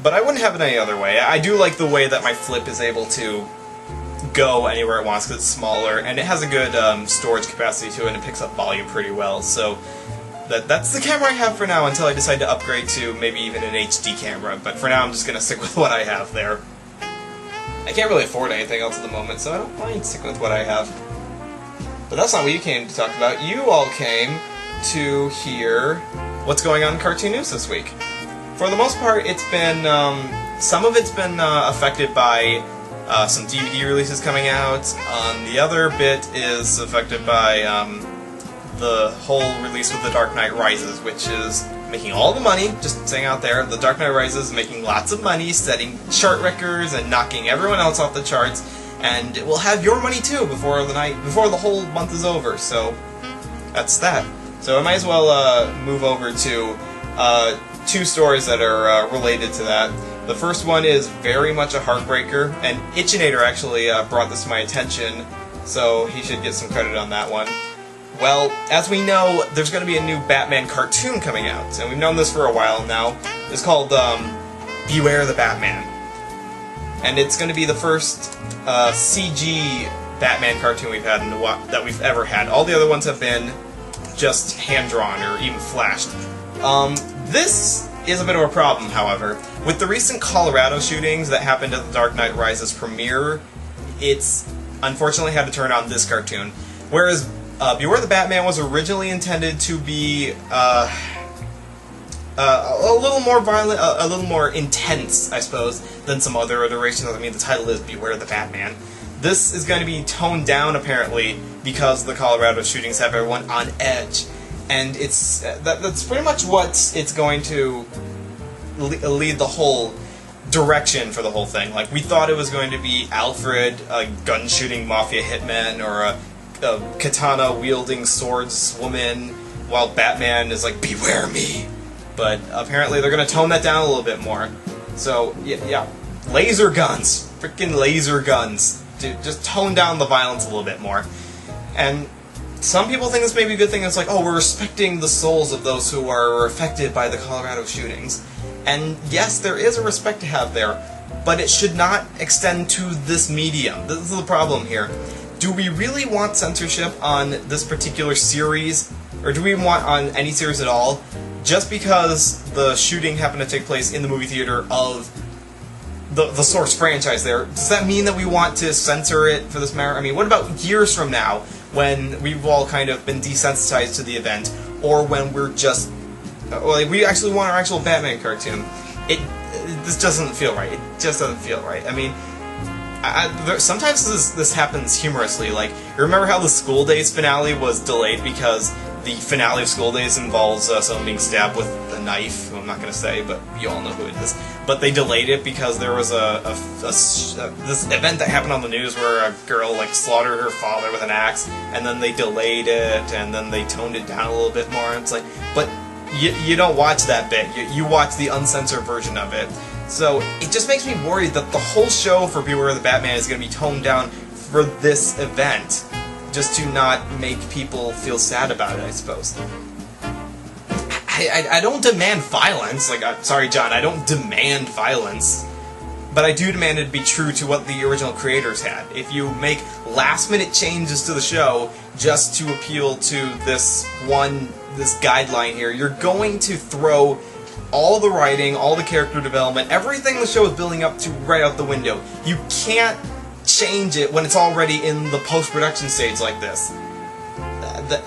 but I wouldn't have it any other way. I do like the way that my flip is able to go anywhere it wants because it's smaller, and it has a good storage capacity to it, and it picks up volume pretty well. So that's the camera I have for now until I decide to upgrade to maybe even an HD camera, but for now I'm just going to stick with what I have there. I can't really afford anything else at the moment, so I don't mind sticking with what I have. But that's not what you came to talk about. You all came to hear what's going on in cartoon news this week. For the most part, it's been, some of it's been affected by some DVD releases coming out. The other bit is affected by the whole release with The Dark Knight Rises, which is making all the money, just saying out there. The Dark Knight Rises is making lots of money, setting chart records and knocking everyone else off the charts, and it will have your money too before the whole month is over. So that's that. So I might as well move over to two stories that are related to that. The first one is very much a heartbreaker, and Itchinator actually brought this to my attention, so he should get some credit on that one. Well, as we know, there's going to be a new Batman cartoon coming out, and we've known this for a while now. It's called Beware the Batman. And it's going to be the first CG Batman cartoon we've had that we've ever had. All the other ones have been just hand-drawn or even flashed. This is a bit of a problem, however. With the recent Colorado shootings that happened at the Dark Knight Rises premiere, it's unfortunately had to turn on this cartoon. Whereas Beware the Batman was originally intended to be a little more violent, a little more intense, I suppose, than some other iterations. I mean, the title is Beware the Batman. This is going to be toned down, apparently, because the Colorado shootings have everyone on edge. And it's that's pretty much what it's going to lead the whole direction for the whole thing. Like, we thought it was going to be Alfred, a gun-shooting mafia hitman, or a katana-wielding swordswoman, while Batman is like, beware me. But apparently they're going to tone that down a little bit more. So, yeah. Laser guns. Freaking laser guns. Dude, just tone down the violence a little bit more. And some people think this may be a good thing. It's like, oh, we're respecting the souls of those who are affected by the Colorado shootings. And yes, there is a respect to have there, but it should not extend to this medium. This is the problem here. Do we really want censorship on this particular series, or do we want on any series at all, just because the shooting happened to take place in the movie theater of the source franchise there? Does that mean that we want to censor it for this matter? I mean, what about years from now, when we've all kind of been desensitized to the event, or when we're just, well, we actually want our actual Batman cartoon? This doesn't feel right. It just doesn't feel right. I mean, sometimes this happens humorously. Like, you remember how the School Days finale was delayed because the finale of School Days involves someone being stabbed with a knife, who I'm not going to say, but you all know who it is. But they delayed it because there was this event that happened on the news where a girl, like, slaughtered her father with an axe, and then they delayed it, and then they toned it down a little bit more, and it's like, but you don't watch that bit. You watch the uncensored version of it. So it just makes me worried that the whole show for Beware the Batman is going to be toned down for this event, just to not make people feel sad about it, I suppose. I don't demand violence. Like, sorry, John, I don't demand violence. But I do demand it to be true to what the original creators had. If you make last-minute changes to the show just to appeal to this guideline here, you're going to throw all the writing, all the character development, everything the show is building up to right out the window. You can't change it when it's already in the post-production stage like this.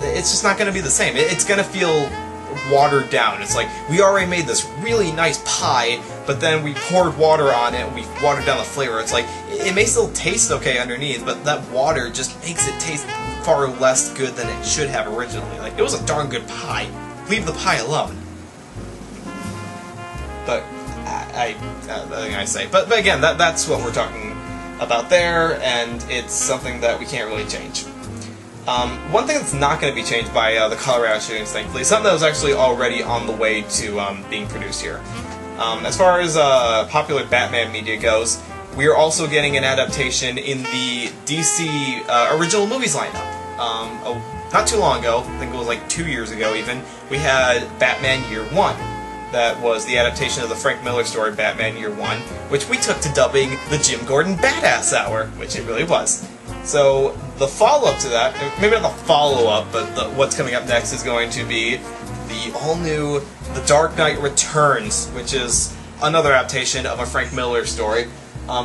It's just not going to be the same. It's going to feel watered down. It's like, we already made this really nice pie, but then we poured water on it and we watered down the flavor. It's like, it may still taste okay underneath, but that water just makes it taste far less good than it should have originally. Like, it was a darn good pie. Leave the pie alone. But I say. But again, that's what we're talking about there, and it's something that we can't really change. One thing that's not going to be changed by the Colorado shootings, thankfully, something that was actually already on the way to being produced here. As far as popular Batman media goes, we are also getting an adaptation in the DC original movies lineup. Not too long ago, I think it was like 2 years ago even, we had Batman Year One. that was the adaptation of the Frank Miller story Batman Year One, which we took to dubbing the Jim Gordon Badass Hour, which it really was. So the follow-up to that, maybe not the follow-up, but what's coming up next is going to be the all-new The Dark Knight Returns, which is another adaptation of a Frank Miller story.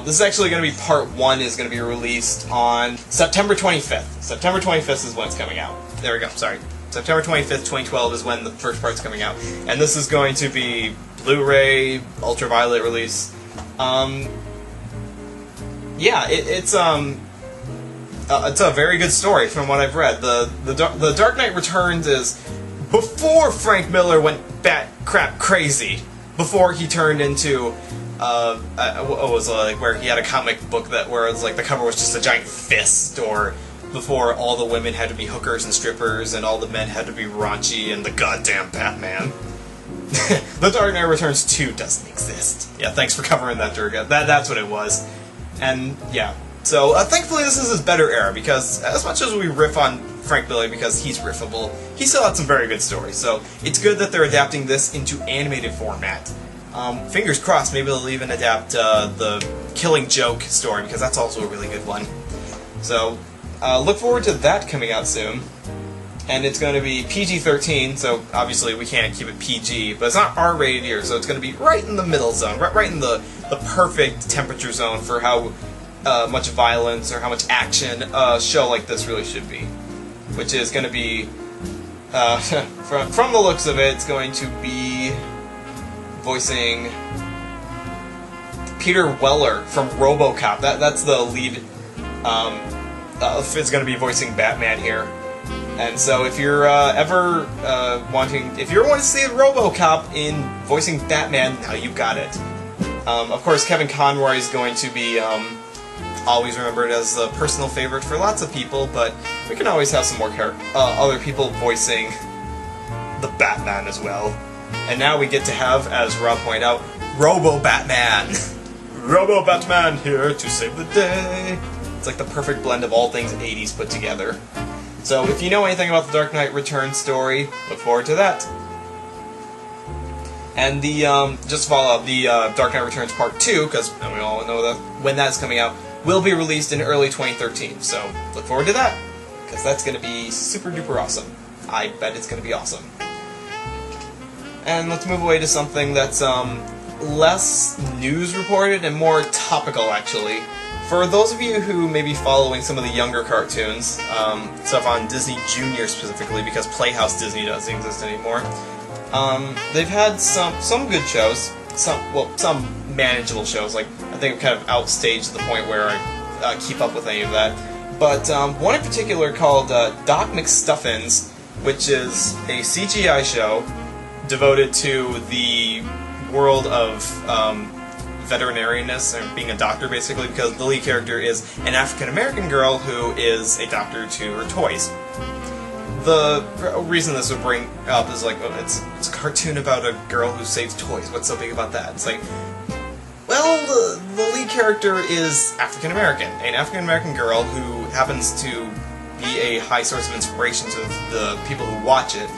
This is actually going to be part 1, is going to be released on September 25th. September 25th is when it's coming out. There we go, sorry. September 25th, 2012 is when the first part's coming out. And this is going to be Blu-ray, ultraviolet release. Yeah, it's a very good story from what I've read. The Dark Knight Returns is before Frank Miller went crap crazy. Before he turned into what was like where he had a comic book where it was like the cover was just a giant fist, or before all the women had to be hookers and strippers and all the men had to be raunchy and the goddamn Batman. The Dark Knight Returns 2 doesn't exist. Yeah, thanks for covering that, Durga. That's what it was. And yeah, so thankfully this is his better era, because as much as we riff on Frank Miller because he's riffable, he still had some very good stories. So it's good that they're adapting this into animated format. Fingers crossed, maybe they'll even adapt the Killing Joke story, because that's also a really good one. So look forward to that coming out soon. And it's going to be PG-13, so obviously we can't keep it PG, but it's not R-rated here, so it's going to be right in the middle zone, right in the perfect temperature zone for how much violence or how much action a show like this really should be. Which is going to be, from the looks of it, it's going to be voicing Peter Weller from RoboCop. That's the lead. Is going to be voicing Batman here. And so if you're ever wanting to see RoboCop in voicing Batman, now you've got it. Of course, Kevin Conroy is going to be always remembered as a personal favorite for lots of people, but we can always have some more other people voicing the Batman as well. And now we get to have, as Rob pointed out, Robo-Batman! Robo-Batman here to save the day! It's like the perfect blend of all things 80s put together. So if you know anything about the Dark Knight Returns story, look forward to that. And the, just to follow up, the Dark Knight Returns Part 2, because we all know that when that's coming out, will be released in early 2013. So look forward to that, because that's going to be super duper awesome. I bet it's going to be awesome. And let's move away to something that's less news reported and more topical, actually. For those of you who may be following some of the younger cartoons, stuff on Disney Junior specifically, because Playhouse Disney doesn't exist anymore, they've had some good shows, some manageable shows. Like, I think I've kind of outstaged the point where I keep up with any of that. But one in particular called Doc McStuffins, which is a CGI show devoted to the world of veterinarianness and being a doctor, basically, because the lead character is an African-American girl who is a doctor to her toys. The reason this would bring up is like, oh, it's a cartoon about a girl who saves toys. What's so big about that? It's like, well, the lead character is African-American, an African-American girl who happens to be a high source of inspiration to the people who watch it.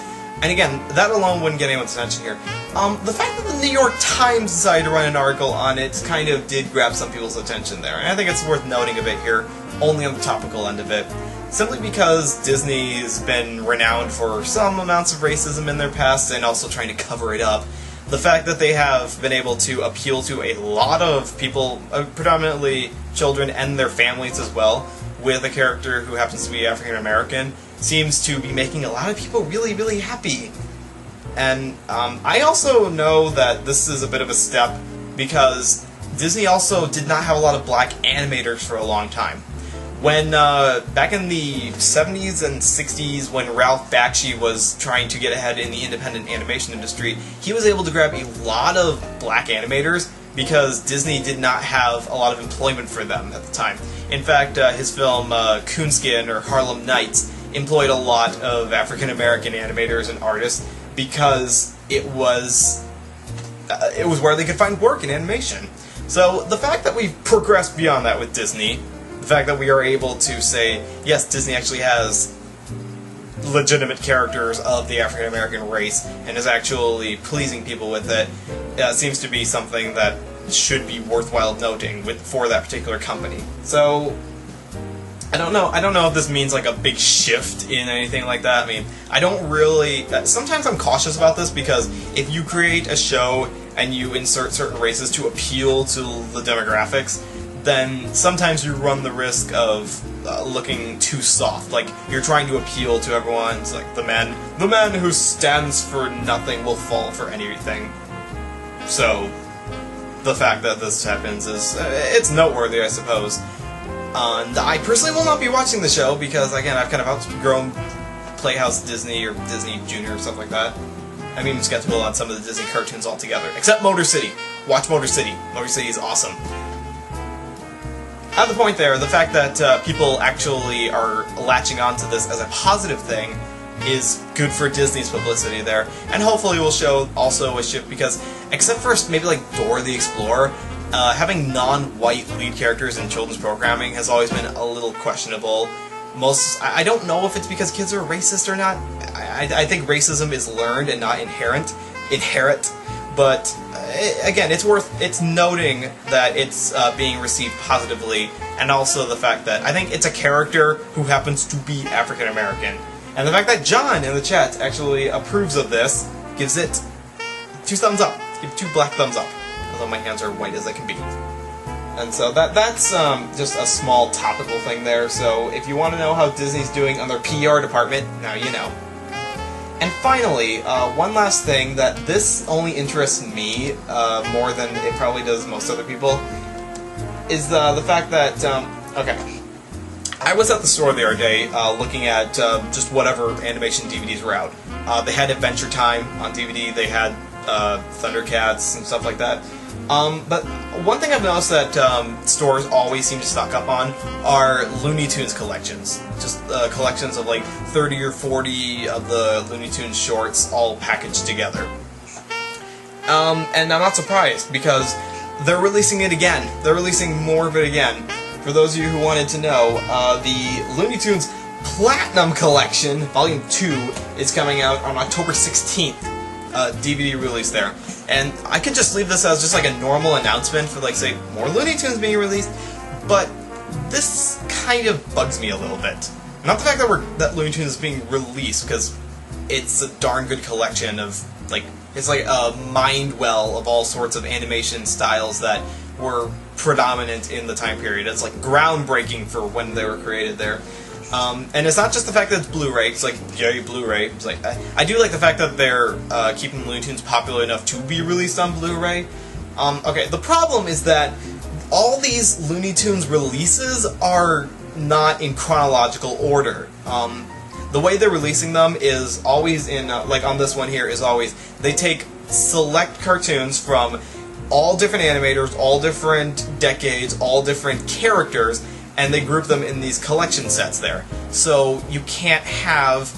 And again, that alone wouldn't get anyone's attention here. The fact that the New York Times decided to run an article on it kind of did grab some people's attention there. And I think it's worth noting a bit here, only on the topical end of it. Simply because Disney's been renowned for some amounts of racism in their past and also trying to cover it up. The fact that they have been able to appeal to a lot of people, predominantly children and their families as well, with a character who happens to be African American, seems to be making a lot of people really, really happy. And I also know that this is a bit of a step because Disney also did not have a lot of black animators for a long time. When, back in the 70s and 60s, when Ralph Bakshi was trying to get ahead in the independent animation industry, he was able to grab a lot of black animators because Disney did not have a lot of employment for them at the time. In fact, his film Coonskin or Harlem Nights employed a lot of African-American animators and artists because it was where they could find work in animation. So the fact that we've progressed beyond that with Disney, the fact that we are able to say, yes, Disney actually has legitimate characters of the African American race and is actually pleasing people with it, seems to be something that should be worthwhile noting for that particular company. So I don't know if this means like a big shift in anything like that. I mean, I don't really... sometimes I'm cautious about this, because if you create a show and you insert certain races to appeal to the demographics, then sometimes you run the risk of looking too soft. Like, you're trying to appeal to everyone. It's like, the man who stands for nothing will fall for anything. So, the fact that this happens is... it's noteworthy, I suppose. And I personally will not be watching the show, because, again, I've kind of outgrown Playhouse Disney, or Disney Junior, or stuff like that. I'm even skeptical on some of the Disney cartoons altogether. Except Motor City. Watch Motor City. Motor City is awesome. At the point there, the fact that people actually are latching onto this as a positive thing is good for Disney's publicity there, and hopefully will show also a shift, because except for maybe like Dora the Explorer, having non-white lead characters in children's programming has always been a little questionable. I don't know if it's because kids are racist or not. I think racism is learned and not inherent, but again, it's noting that it's being received positively, and also the fact that I think it's a character who happens to be African American. And the fact that John in the chat actually approves of this gives it 2 thumbs up. Give 2 black thumbs up. Although my hands are white as they can be. And so that's just a small topical thing there. So if you want to know how Disney's doing on their PR department, now you know. And finally, one last thing that this only interests me more than it probably does most other people is the fact that, okay, I was at the store the other day looking at just whatever animation DVDs were out. They had Adventure Time on DVD, they had Thundercats and stuff like that. But one thing I've noticed that stores always seem to stock up on are Looney Tunes collections. Just collections of like 30 or 40 of the Looney Tunes shorts all packaged together. And I'm not surprised, because they're releasing it again. They're releasing more of it again. For those of you who wanted to know, the Looney Tunes Platinum Collection, Volume 2, is coming out on October 16th. DVD release there. And I could just leave this as just like a normal announcement for, like, say, more Looney Tunes being released, but this kind of bugs me a little bit. Not the fact that Looney Tunes is being released, because it's a darn good collection of, like, it's like a mind well of all sorts of animation styles that were predominant in the time period. It's like groundbreaking for when they were created there. And it's not just the fact that it's Blu-ray, it's like, yay, Blu-ray. It's like, I do like the fact that they're keeping Looney Tunes popular enough to be released on Blu-ray. Okay, the problem is that all these Looney Tunes releases are not in chronological order. The way they're releasing them is always in, like on this one here, is always, they take select cartoons from all different animators, all different decades, all different characters, and they group them in these collection sets there. So you can't have...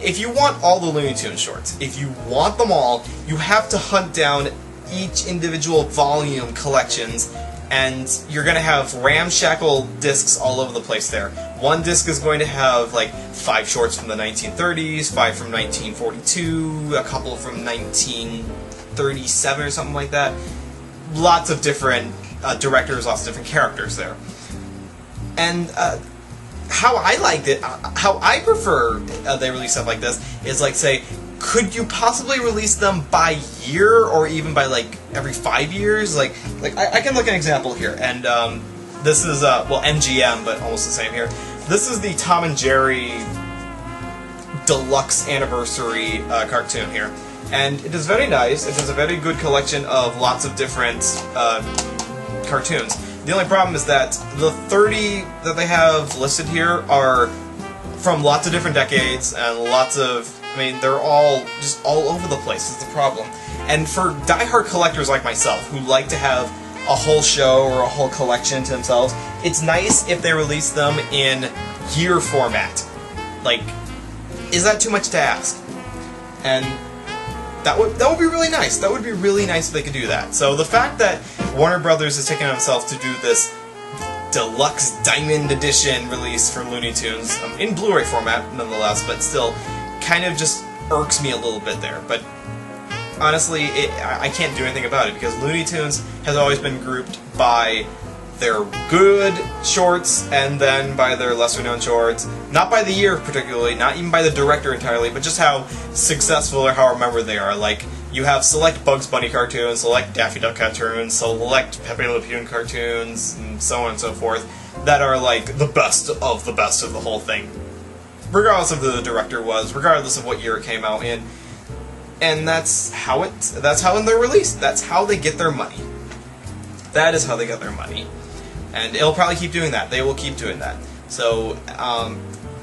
if you want all the Looney Tunes shorts, if you want them all, you have to hunt down each individual volume collections, and you're going to have ramshackle discs all over the place there. One disc is going to have like 5 shorts from the 1930s, 5 from 1942, a couple from 1937 or something like that. Lots of different directors, lots of different characters there. And how I liked it, how I prefer they release stuff like this, is like, say, could you possibly release them by year, or even by like every 5 years? Like I can look at an example here, and this is well, MGM, but almost the same here. This is the Tom and Jerry Deluxe Anniversary cartoon here, and it is very nice. It is a very good collection of lots of different cartoons. The only problem is that the 30 that they have listed here are from lots of different decades, and lots of, I mean, they're all just all over the place, is the problem. And for diehard collectors like myself, who like to have a whole show or a whole collection to themselves, it's nice if they release them in year format. Like, is that too much to ask? And that would be really nice. That would be really nice if they could do that. So the fact that Warner Brothers is taking on themselves to do this deluxe diamond edition release for Looney Tunes, in Blu-ray format nonetheless, but still kind of just irks me a little bit there. But honestly, I can't do anything about it, because Looney Tunes has always been grouped by their good shorts and then by their lesser-known shorts. Not by the year particularly, not even by the director entirely, but just how successful or how remembered they are. Like, you have select Bugs Bunny cartoons, select Daffy Duck cartoons, select Pepe Le Pew cartoons, and so on and so forth, that are like the best of the whole thing. Regardless of who the director was, regardless of what year it came out in. And that's how they're released. That's how they get their money. That is how they get their money. And it'll probably keep doing that. They will keep doing that. So,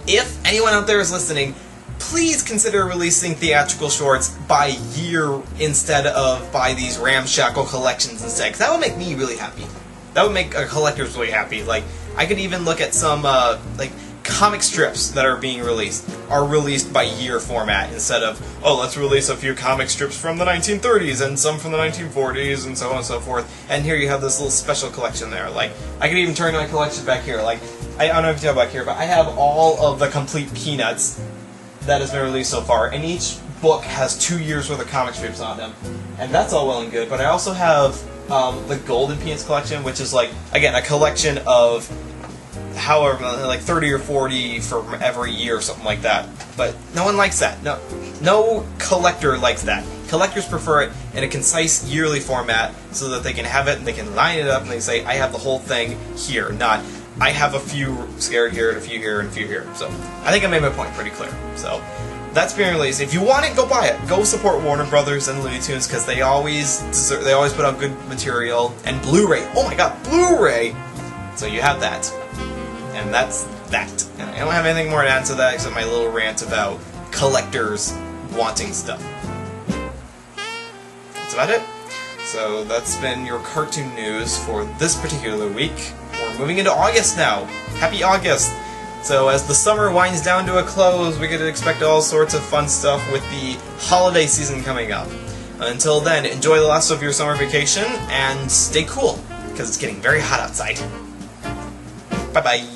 if anyone out there is listening, please consider releasing theatrical shorts by year instead of by these ramshackle collections instead. Because that would make me really happy. That would make collectors really happy. Like, I could even look at some, like, comic strips that are being released are released by year format instead of, oh, let's release a few comic strips from the 1930s and some from the 1940s and so on and so forth, and here you have this little special collection there. Like, I could even turn my collection back here. Like, I don't know if you know back here, but I have all of the complete Peanuts that has been released so far, and each book has 2 years worth of comic strips on them, and that's all well and good, but I also have the Golden Peanuts collection, which is, like, again, a collection of however, like 30 or 40 for every year or something like that. But no one likes that. No collector likes that. Collectors prefer it in a concise yearly format so that they can have it and they can line it up and they say, I have the whole thing here, not I have a few scattered here and a few here and a few here. So I think I made my point pretty clear. So that's being released. If you want it, go buy it. Go support Warner Brothers and Looney Tunes, because they always put out good material. And Blu-ray. Oh my god, Blu-ray! So you have that. And that's that. And I don't have anything more to add to that except my little rant about collectors wanting stuff. That's about it. So that's been your cartoon news for this particular week. We're moving into August now. Happy August! So as the summer winds down to a close, we get to expect all sorts of fun stuff with the holiday season coming up. Until then, enjoy the last of your summer vacation and stay cool, because it's getting very hot outside. Bye-bye.